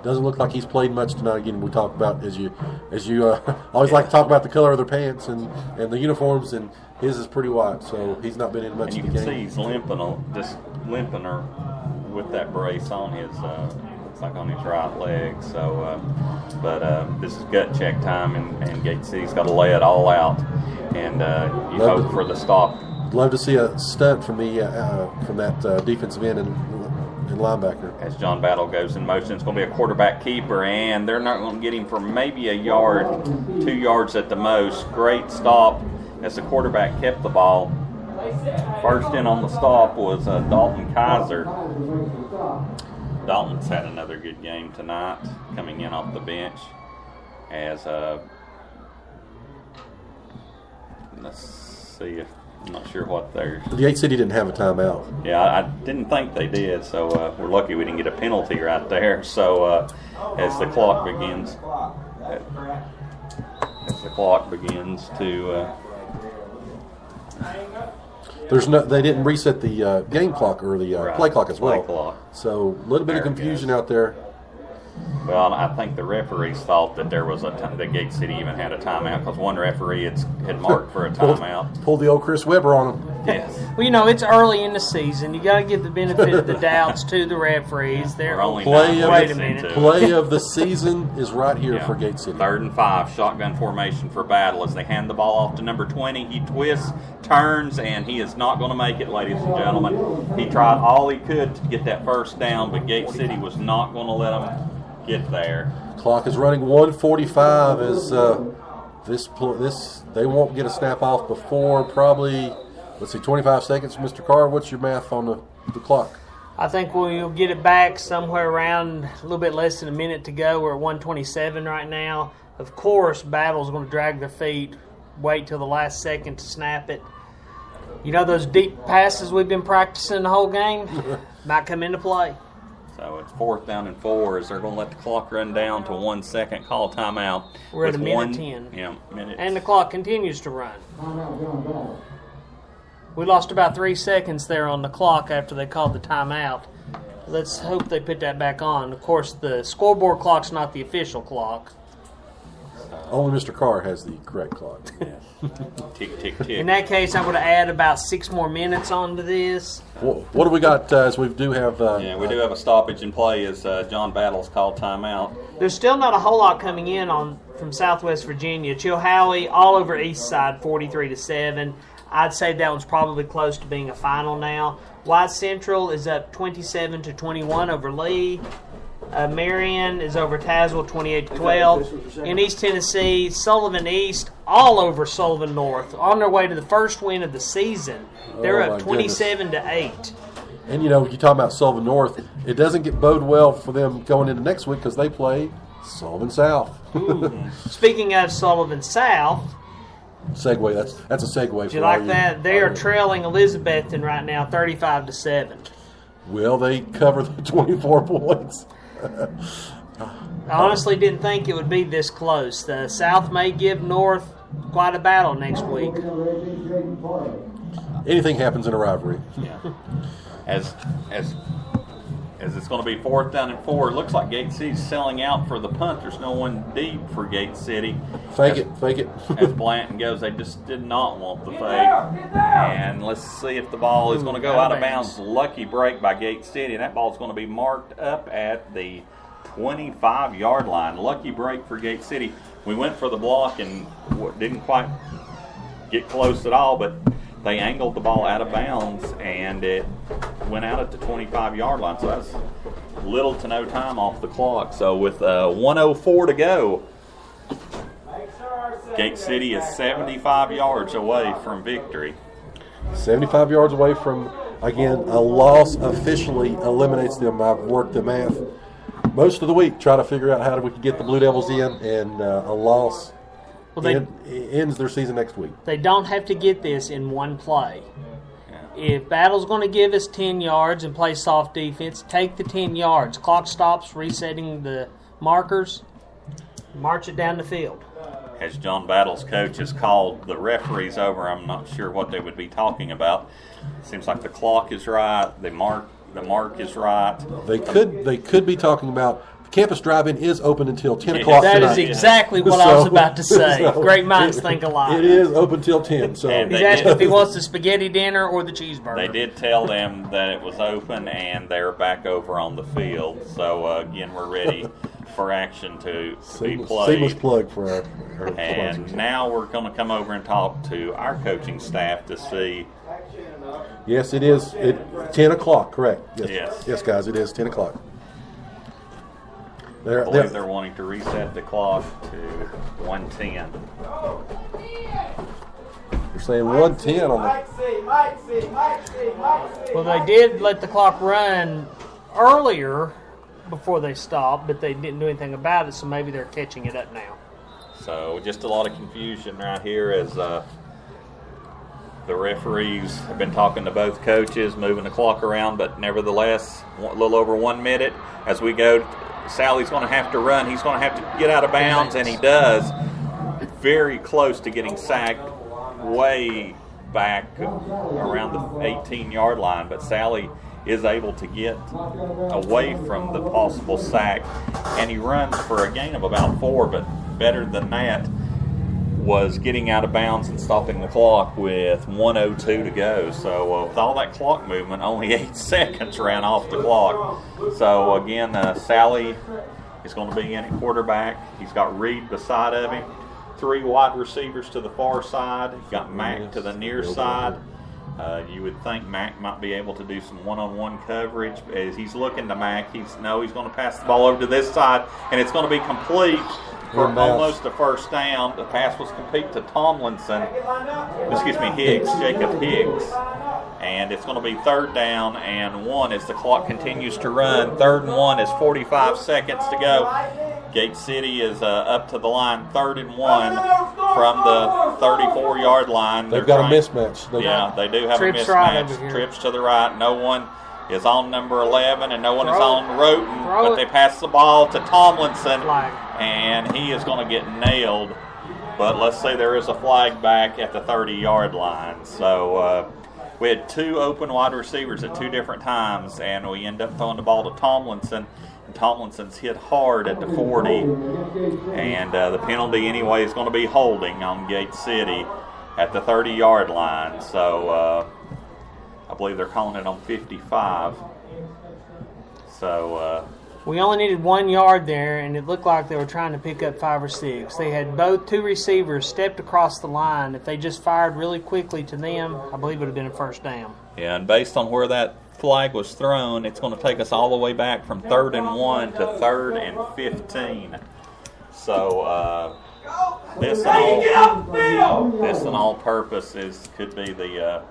Doesn't look like he's played much tonight. Again, we talk about as you always like to talk about the color of their pants and the uniforms, and his is pretty white, so he's not been in much and of the game. You can see he's limping or with that brace on his looks like on his right leg. So, this is gut check time, and Gate City's got to lay it all out, and you hope for the stop. Love to see a stunt from that defensive end and linebacker. As John Battle goes in motion, it's going to be a quarterback keeper, and they're not going to get him for maybe a yard, 2 yards at the most. Great stop as the quarterback kept the ball. First in on the stop was Dalton Kaiser. Dalton's had another good game tonight, coming in off the bench. As let's see if I'm not sure what they're. The Gate City didn't have a timeout. Yeah, I didn't think they did, so we're lucky we didn't get a penalty right there. So as the clock begins to. They didn't reset the game clock or the right, play clock as well. Play clock. So a little bit of confusion out there. Well, I think the referees thought that there was that Gate City even had a timeout, because one referee had marked for a timeout. Pulled the old Chris Webber on him. Yes. Well, it's early in the season. You got to give the benefit of the doubts to the referees. They're only wait a minute. Play of the season is right here for Gate City. 3rd and 5, shotgun formation for Battle as they hand the ball off to number 20. He twists, turns, and he is not going to make it, ladies and gentlemen. He tried all he could to get that first down, but Gate City was not going to let him get there. Clock is running 1:45 as they won't get a snap off before probably 25 seconds. Mr. Carr, what's your math on the clock? I think we'll get it back somewhere around a little bit less than a minute to go. We're at 1:27 right now. Of course, Battle's going to drag their feet, wait till the last second to snap it. Those deep passes we've been practicing the whole game might come into play. So it's 4th down and 4 as they're going to let the clock run down to 1 second, call timeout. We're at a minute 10. Yeah, minute. And the clock continues to run. We lost about 3 seconds there on the clock after they called the timeout. Let's hope they put that back on. Of course, the scoreboard clock's not the official clock. Only Mr. Carr has the correct clock. Tick, tick, tick. In that case, I'm going to add about 6 more minutes onto this. What do we got as we do have... we do have a stoppage in play as John Battle's called timeout. There's still not a whole lot coming in from Southwest Virginia. Chilhowie all over East Side, 43-7. I'd say that one's probably close to being a final now. White Central is up 27-21 over Lee. Marion is over Tazewell, 28-12. In East Tennessee, Sullivan East all over Sullivan North, on their way to the first win of the season. They're up 27-8. And you talk about Sullivan North, it doesn't bode well for them going into next week because they play Sullivan South. Speaking of Sullivan South, segue. That's a segue. Do you like that? They are trailing Elizabethton right now, 35-7. Will they cover the 24 points? I honestly didn't think it would be this close. The South may give North quite a battle next week. Anything happens in a rivalry. Yeah. As it's going to be 4th down and 4, it looks like Gate City's selling out for the punt. There's no one deep for Gate City. Fake it. As Blanton goes, they just did not want the fake. And let's see if the ball is going to go out of bounds. Lucky break by Gate City. And that ball is going to be marked up at the 25-yard line. Lucky break for Gate City. We went for the block and didn't quite get close at all, but they angled the ball out of bounds, and it went out at the 25-yard line. So that's little to no time off the clock. So with 1:04 to go, Gate City is 75 yards away from victory. 75 yards away from, again, a loss officially eliminates them. I've worked the math most of the week, trying to figure out how we could get the Blue Devils in, and a loss ends their season next week. They don't have to get this in one play. If Battle's going to give us 10 yards and play soft defense, take the 10 yards. Clock stops, resetting the markers, march it down the field. As John Battle's coach has called the referees over, I'm not sure what they would be talking about. Seems like the clock is right, the mark is right. They could be talking about Campus Drive-In is open until 10 o'clock That tonight. is exactly what I was about to say. So, Great minds think alike. It is open till 10. So And He's they asking did- if he wants the spaghetti dinner or the cheeseburger. They did tell them that it was open, and they're back over on the field. So again, we're ready for action to be played. Seamless plug for our And sponsors. now we're going to come over and talk to our coaching staff to see. Yes, it is. 10 o'clock, correct. Yes. Yes, guys, it is 10 o'clock. I believe they're wanting to reset the clock to 1:10. You're saying 1:10 on the. Well, they did let the clock run earlier before they stopped, but they didn't do anything about it, so maybe they're catching it up now. So just a lot of confusion right here as the referees have been talking to both coaches, moving the clock around, but nevertheless, a little over 1 minute as we go. Sally's going to have to run. He's going to have to get out of bounds, and he does. Very close to getting sacked way back around the 18-yard line, but Sally is able to get away from the possible sack, and he runs for a gain of about 4, but better than that was getting out of bounds and stopping the clock with 1:02 to go. So with all that clock movement, only 8 seconds ran off the clock. So again, Sally is going to be in at quarterback. He's got Reed beside of him. 3 wide receivers to the far side. He's got Mack to the near side. You would think Mack might be able to do some one-on-one coverage. As he's looking to Mack, he's going to pass the ball over to this side, and it's going to be complete for almost a first down. The pass was complete to Higgs, Jacob Higgs. And it's going to be 3rd down and 1 as the clock continues to run. 3rd and 1 is 45 seconds to go. Gate City is up to the line, 3rd and 1 from the 34-yard line. They've got a mismatch. They do have Trips a right mismatch. over here. Trips to the right. No one is on number 11, and no one is on Roten. Throw But it. they pass the ball to Tomlinson, Flag. and he is going to get nailed. But let's say there is a flag back at the 30-yard line. So we had 2 open wide receivers at 2 different times, and we end up throwing the ball to Tomlinson. And Tomlinson's hit hard at the 40, and the penalty anyway is going to be holding on Gate City at the 30-yard line. So I believe they're calling it on 55. So We only needed 1 yard there, and it looked like they were trying to pick up 5 or 6. They had both 2 receivers stepped across the line. If they just fired really quickly to them, I believe it would have been a first down. yeah, and based on where that flag was thrown, it's going to take us all the way back from 3rd and 1 to 3rd and 15. So this and all purposes could be the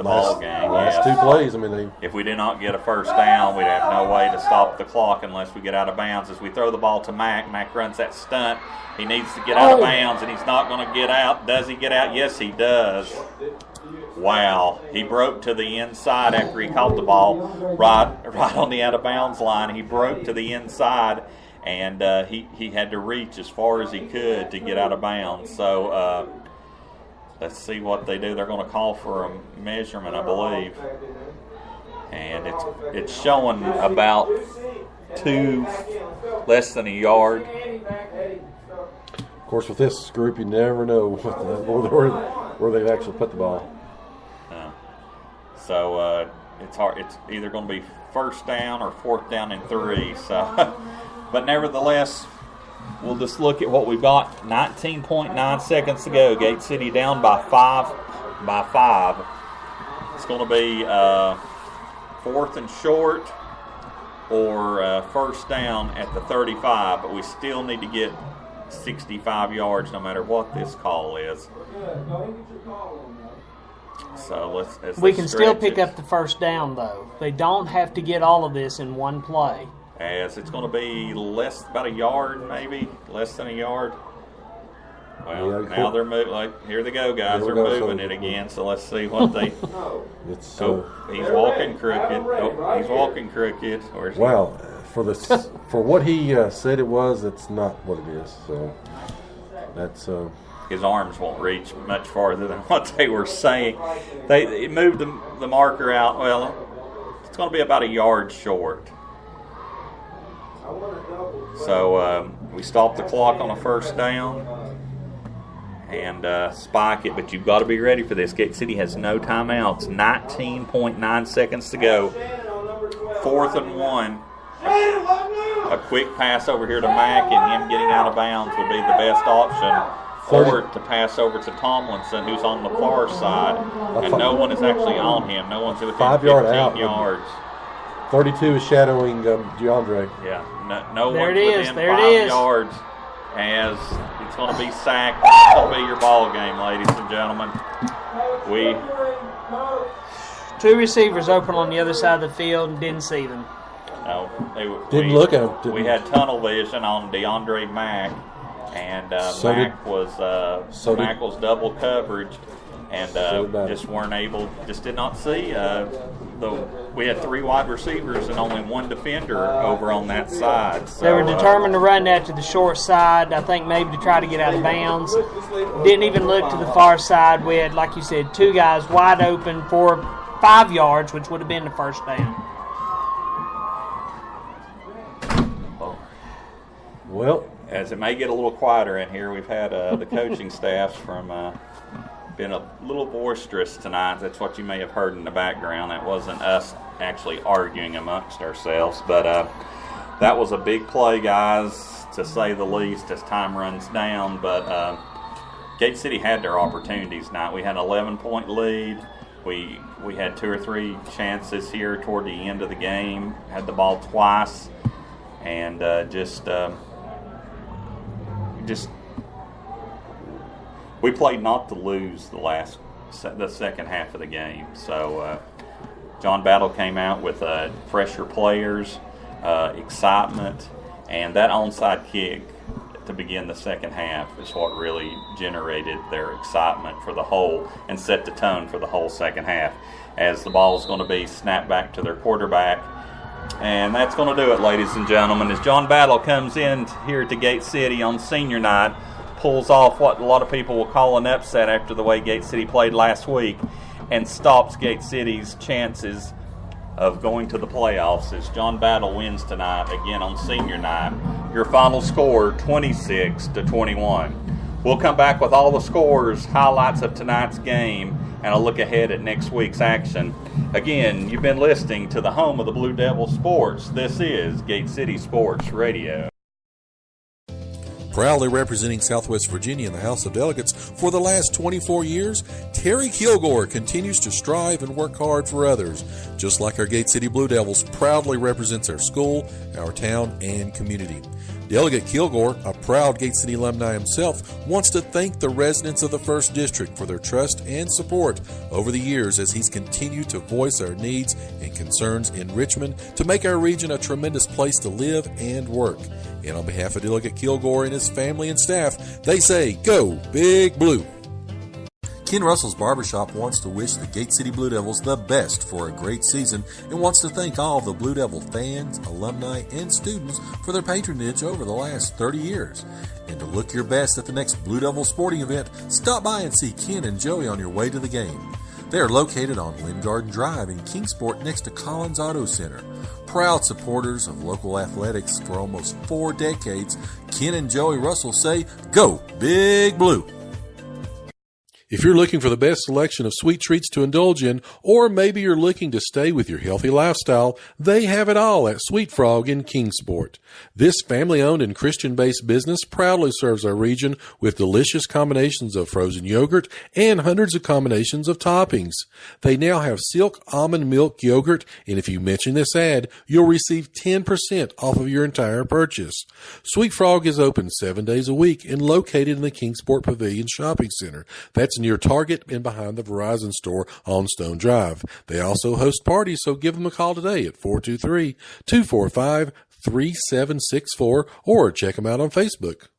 ball game. Last Yes. 2 plays. I mean, If we do not get a first down, we'd have no way to stop the clock unless we get out of bounds. As we throw the ball to Mack, Mack runs that stunt. He needs to get out of bounds, and he's not going to get out. Does he get out? Yes, he does. Wow. He broke to the inside after he caught the ball right on the out-of-bounds line. He broke to the inside, and he had to reach as far as he could to get out of bounds. So let's see what they do. They're going to call for a measurement, I believe. And it's showing about less than a yard. of course, with this group, you never know where they've actually put the ball. So it's hard. It's either going to be first down or 4th down and 3. So, but nevertheless, we'll just look at what we've got. 19.9 seconds to go. Gate City down by 5. It's going to be 4th and short or first down at the 35. But we still need to get 65 yards no matter what this call is. So We can still pick it. up the first down, though. They don't have to get all of this in one play. As it's going to be about a yard, maybe less than a yard. Well, Yeah, now they're moving. Like, here they go, guys. Here They're we go. moving it again. So let's see what they. It's He's walking crooked. He's walking crooked. Or is he- wow. For what he said it was, it's not what it is. So that's his arms won't reach much farther than what they were saying. They moved the marker out. Well, it's going to be about a yard short. So we stop the clock on a first down and spike it, but you've got to be ready for this. Gate City has no timeouts. 19.9 seconds to go. 4th and 1. A quick pass over here to Mack, and him getting out of bounds would be the best option. Or to pass over to Tomlinson, who's on the far side, and no one is actually on him. No one's within 15 yards. 32 is shadowing DeAndre. Yeah, no There one's it is, within there it 5 is. yards, as it's going to be sacked. It's going to be your ball game, ladies and gentlemen. Two receivers open on the other side of the field and didn't see them. Didn't look at him. We had tunnel vision on DeAndre Mack, and Mack was double coverage, and just did not see. We had 3 wide receivers and only 1 defender over on that side. So, They were determined to run that to the short side, I think maybe to try to get out of bounds. Didn't even look to the far side. We had, like you said, 2 guys wide open for 5 yards, which would have been the first down. Well, as it may get a little quieter in here, we've had the coaching staffs from been a little boisterous tonight. That's what you may have heard in the background. That wasn't us actually arguing amongst ourselves, but that was a big play, guys, to say the least, as time runs down. But Gate City had their opportunities tonight. We had an 11-point lead. We had 2 or 3 chances here toward the end of the game. Had the ball twice, and we played not to lose the second half of the game. So John Battle came out with fresher players, excitement, and that onside kick to begin the second half is what really generated their excitement for the whole and set the tone for the whole second half, as the ball is going to be snapped back to their quarterback. And that's going to do it, ladies and gentlemen, as John Battle comes in here to Gate City on senior night, pulls off what a lot of people will call an upset after the way Gate City played last week, and stops Gate City's chances of going to the playoffs as John Battle wins tonight again on senior night. Your final score, 26-21. We'll come back with all the scores, highlights of tonight's game, and a look ahead at next week's action. Again, you've been listening to the home of the Blue Devil Sports. This is Gate City Sports Radio. Proudly representing Southwest Virginia in the House of Delegates for the last 24 years, Terry Kilgore continues to strive and work hard for others. Just like our Gate City Blue Devils proudly represents our school, our town, and community. Delegate Kilgore, a proud Gate City alumni himself, wants to thank the residents of the 1st District for their trust and support over the years as he's continued to voice our needs and concerns in Richmond to make our region a tremendous place to live and work. And on behalf of Delegate Kilgore and his family and staff, they say, Go Big Blue! Ken Russell's Barbershop wants to wish the Gate City Blue Devils the best for a great season and wants to thank all of the Blue Devil fans, alumni, and students for their patronage over the last 30 years. And to look your best at the next Blue Devil sporting event, stop by and see Ken and Joey on your way to the game. They are located on Lynn Garden Drive in Kingsport next to Collins Auto Center. Proud supporters of local athletics for almost 4 decades, Ken and Joey Russell say, Go Big Blue! If you're looking for the best selection of sweet treats to indulge in, or maybe you're looking to stay with your healthy lifestyle, they have it all at Sweet Frog in Kingsport. This family-owned and Christian-based business proudly serves our region with delicious combinations of frozen yogurt and hundreds of combinations of toppings. They now have silk almond milk yogurt, and if you mention this ad, you'll receive 10% off of your entire purchase. Sweet Frog is open 7 days a week and located in the Kingsport Pavilion Shopping Center. That's near Target and behind the Verizon store on Stone Drive. They also host parties, so give them a call today at 423-245-3764 or check them out on Facebook.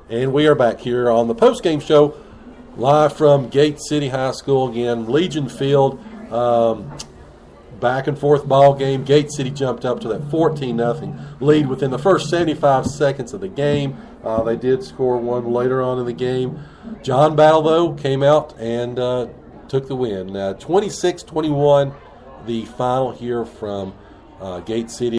And we are back here on the post-game show, live from Gate City High School again, Legion Field. Back and forth ball game. Gate City jumped up to that 14-0 lead within the first 75 seconds of the game. They did score one later on in the game. John Battle, though, came out and took the win. 26-21, the final here from Gate City